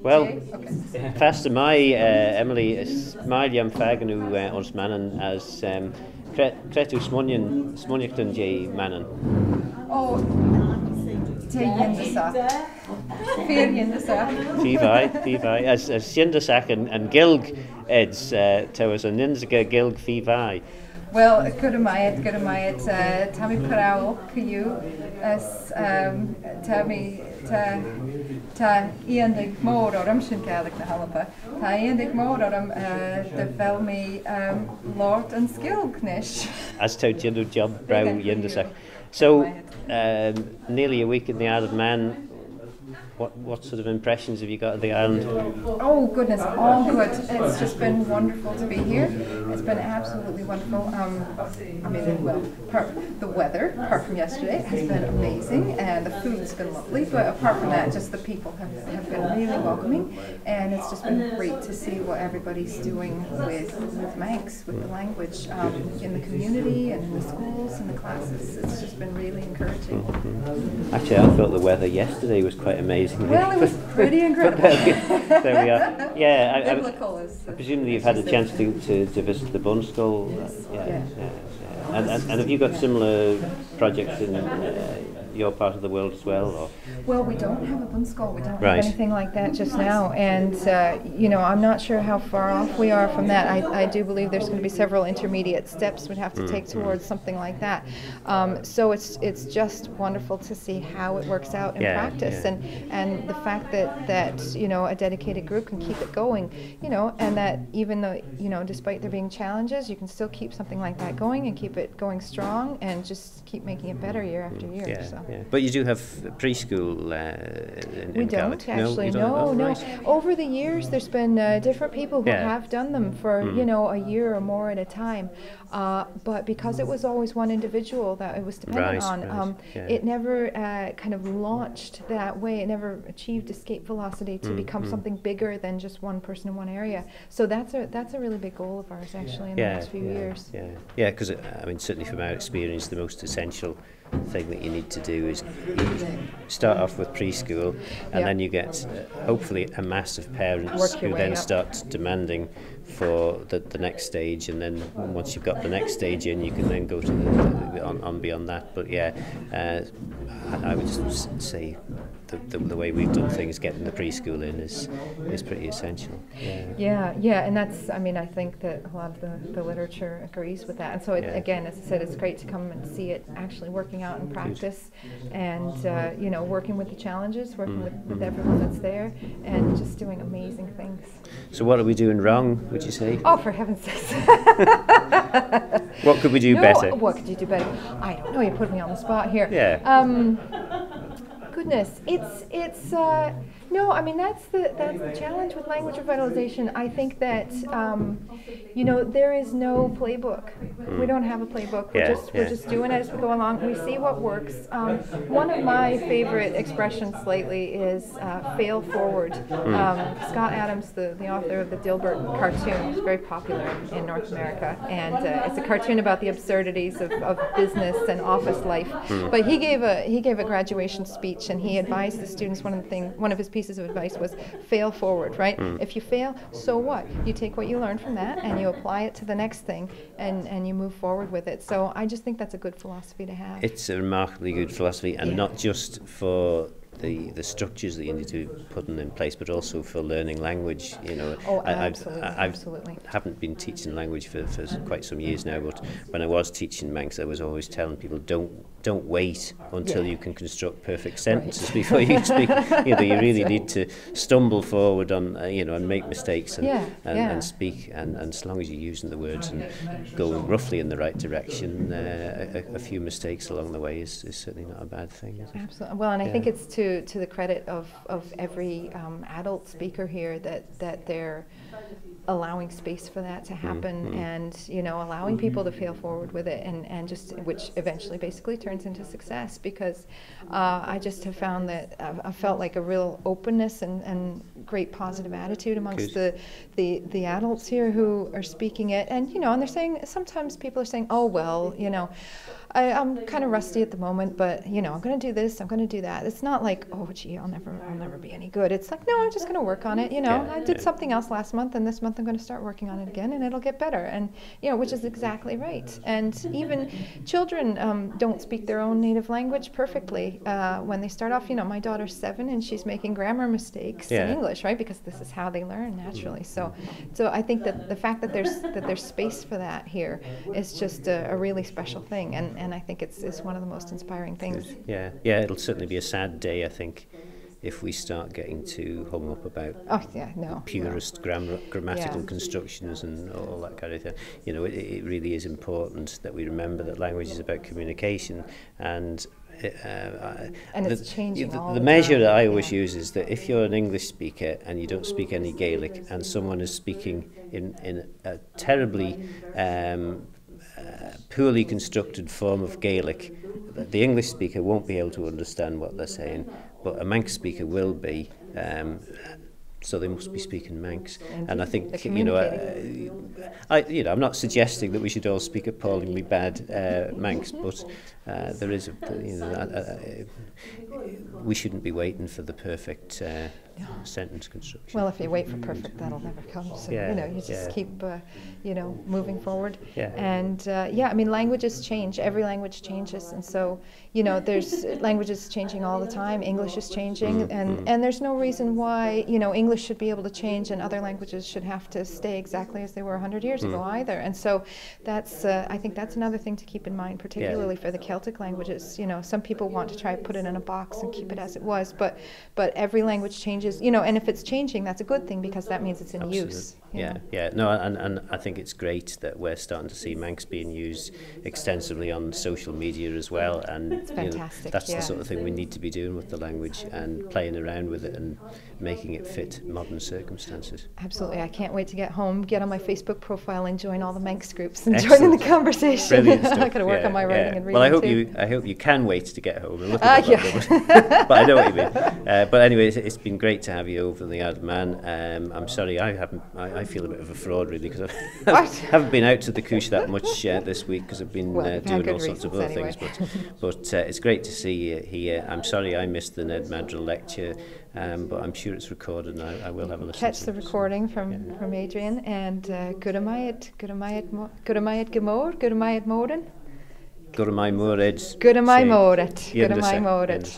Well, fast my Emily is Maliam Faganú ons mannen as Cretu Smonjachtan J mannen. Oh, te Yindasa. Fear Yindasa. Fivai. As Yindasak and Gilg Eds to us and Ninzaga Gilg Fivai. Well, Gudamayat, Tammy Parao, Kuyu, as Tammy ta Iandig Mode or Shinkalik na Halapa, Ta Iandig Mode or the Velmi Lord and Skilknish. As to Jindu Job Brow Yindasak. So, nearly a week in the Isle of Man. What sort of impressions have you got of the island? Oh goodness, all good. It's just been wonderful to be here. It's been absolutely wonderful. I mean, well, the weather, apart from yesterday, has been amazing, and the food's been lovely. But apart from that, just the people have been really welcoming, and it's just been great to see what everybody's doing with Manx, with the language, in the community and in the schools and the classes. It's just been really encouraging. Mm-hmm. Actually, I thought the weather yesterday was quite amazing. Well, it was pretty incredible. There we are. Yeah, I presumably you've had a chance to visit the Bun School. Yeah. And have you got similar projects in your part of the world as well? Or? Well, we don't have a Bunskol. We don't have anything like that just now. And, I'm not sure how far off we are from that. I do believe there's going to be several intermediate steps we'd have to take towards something like that. So it's just wonderful to see how it works out in practice. And the fact that a dedicated group can keep it going, and that even though, despite there being challenges, you can still keep something like that going and keep it going strong and just keep making it better year after year. Yeah. But you do have preschool we don't actually. No. Right. Over the years, there's been different people who have done them for a year or more at a time. But because it was always one individual that it was dependent on, it never kind of launched that way. It never achieved escape velocity to become something bigger than just one person in one area. So that's a really big goal of ours actually in the next few years. Yeah, because I mean certainly from our experience, the most essential thing that you need to do is you start off with preschool and then you get hopefully a mass of parents who then start demanding for the next stage, and then once you've got the next stage in, you can then go to on beyond that. But I would just say the way we've done things, getting the preschool in is pretty essential. Yeah, and that's, I think that a lot of the literature agrees with that. And so again, as I said, it's great to come and see it actually working out in practice, and working with the challenges, working with everyone that's there, and just doing amazing things. So what are we doing wrong, would you say? Oh, for heaven's sakes. What could we do better? What could you do better? I don't know, you put me on the spot here. Goodness, it's that's the challenge with language revitalization. I think that there is no playbook. We don't have a playbook. We're just doing it as we go along. We see what works. One of my favorite expressions lately is fail forward. Scott Adams, the author of the Dilbert cartoon, is very popular in North America, and it's a cartoon about the absurdities of business and office life. But he gave a graduation speech, and he advised the students. One of his pieces of advice was fail forward, right? If you fail, so what? You take what you learned from that and you apply it to the next thing, and you move forward with it. So I just think that's a good philosophy to have. It's a remarkably good philosophy, and not just for the structures that you need to put in place, but also for learning language. Absolutely. I haven't been teaching language for quite some years now, but when I was teaching Manx, I was always telling people don't wait until you can construct perfect sentences before you speak. You really need to stumble forward on and make mistakes and speak, and as long as you're using the words and going roughly in the right direction, a few mistakes along the way is certainly not a bad thing, is it? Absolutely. Well, and I think it's to the credit of every adult speaker here that they're allowing space for that to happen, and allowing people to fail forward with it, and just which eventually basically turns into success, because I just have found that I felt like a real openness and great positive attitude amongst the adults here who are speaking it, and and they're saying, sometimes people are saying, oh well, I'm kind of rusty at the moment, but you know, I'm going to do this, I'm going to do that. It's not like, oh gee, I'll never be any good. It's like, no, I'm just going to work on it. You know, I did something else last month, and this month I'm going to start working on it again, and it'll get better. And you know, which is exactly right. And even children don't speak their own native language perfectly when they start off. You know, my daughter's 7, and she's making grammar mistakes in English, right? Because this is how they learn naturally. So I think that the fact that there's space for that here is just a really special thing, and I think it's one of the most inspiring things. Yeah, it'll certainly be a sad day, I think, if we start getting too hung up about purist grammatical constructions and all that kind of thing. You know, it really is important that we remember that language is about communication, and it's changing all the measure that I always use is that if you're an English speaker and you don't speak any Gaelic, and someone is speaking in a terribly poorly constructed form of Gaelic, the English speaker won't be able to understand what they're saying, but a Manx speaker will be. So they must be speaking Manx, and I think I'm not suggesting that we should all speak appallingly bad Manx, but there is we shouldn't be waiting for the perfect sentence construction. Well, if you wait for perfect, that'll never come. So you just keep moving forward. And I mean, languages change. Every language changes, and so there's languages changing all the time. English is changing, and there's no reason why English should be able to change and other languages should have to stay exactly as they were 100 years ago either. And so that's I think that's another thing to keep in mind, particularly for the Celtic languages. Some people want to try to put it in a box and keep it as it was, but every language changes. And if it's changing, that's a good thing, because that means it's in use. No, and I think it's great that we're starting to see Manx being used extensively on social media as well, and it's fantastic. That's the sort of thing we need to be doing with the language, and playing around with it and making it fit modern circumstances. Absolutely. I can't wait to get home, get on my Facebook profile, and join all the Manx groups and join in the conversation. Brilliant stuff. I got to work on my writing and reading. Well, I hope you can wait to get home. But I know what you mean. But anyway, it's been great to have you over in the Isle of Man. I'm sorry I feel a bit of a fraud, really, because I haven't been out to the Cooish that much this week, because I've been doing all sorts of other things. But it's great to see you here. I'm sorry I missed the Ned Madrill lecture, but I'm sure it's recorded, and I will have a listen. Catch the recording from Adrian, and Gurmayet Gemor, Gurmayet Morin. Gurmai Mored. Gurmai Mored.